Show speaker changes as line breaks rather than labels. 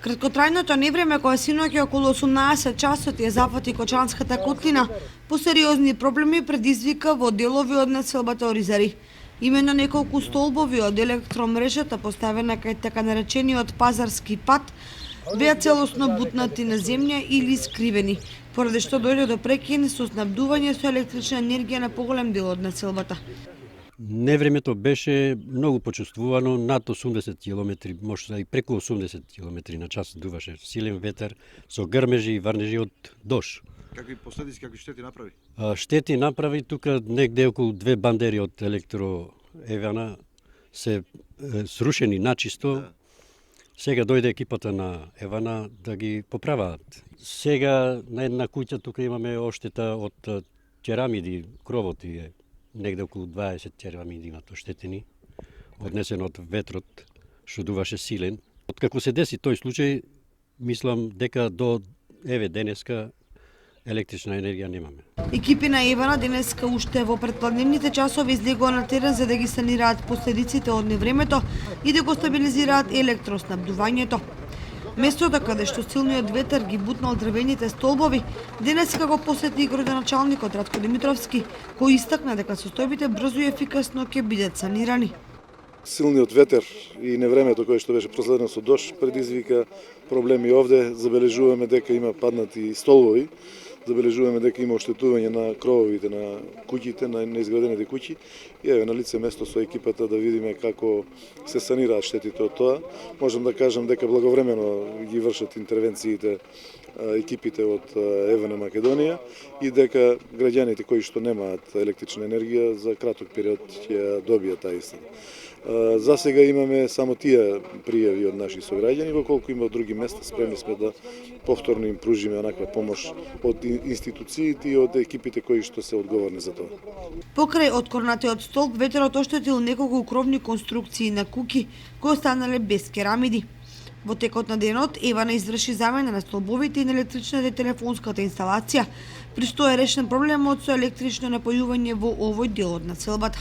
Краткотрајното невреме кое синоќа околу 18 часот ја зафати Кочанската котлина, по сериозни проблеми предизвика во делови од населбата Оризари. Именно неколку столбови од електромрежата поставена кај така наречениот пазарски пат беа целосно бутнати на земја или скривени, поради што дојде до прекин со снабдување со електрична енергија на поголем дел од населбата.
Невремето беше многу почувствувано, над 80 км, може и преку 80 км на час дуваше силен ветер со грмежи и врнежи од дош.
Какви последици, какви штети направи?
Штети направи тука негде околу 2 бандери од електроевана се срушени начисто. Сега дојде екипата на Евана да ги поправаат. Сега на една куќа тука имаме оштета од керамиди, кровот е негде околу 20 керамиди имат оштетени, однесен од ветрот, што дуваше силен. Откако се деси тој случај, мислам дека до денеска електрична енергија немаме.
Екипи на Евана денеска уште во предпладневните часови излегоа на терен за да ги санираат последиците од невремето и да го стабилизираат електроснабдувањето. Местото каде што силниот ветер ги бутнал дрвените столбови, денеска го посети и градоначалникот Радко Димитровски, кој истакна дека состојбите брзо и ефикасно ќе бидат санирани.
Силниот ветер и невремето кое што беше проследено со дош предизвика проблеми овде. Забележуваме дека има паднати столбови, забележуваме дека има оштетување на крововите на куќите, на неизградените куќи и еве на лице место со екипата да видиме како се санираат штетите од тоа. Можам да кажам дека благовремено ги вршат интервенциите екипите од Евана Македонија и дека граѓаните кои што немаат електрична енергија за краток период ќе добијат таа истина. За сега имаме само тие пријави од наши сограѓани, доколку има од други места спремни сме да повторно им пружиме онаква помош од институциите и од екипите кои што се одговорни за тоа.
Покрај откорнатиот столб, ветерот оштетил неколку кровни конструкции на куќи кои останале без керамиди. Во текот на денот Евана изврши замена на столбовите и на електричната и телефонската инсталација, при што е решен проблемот со електрично напојување во овој дел од населбата.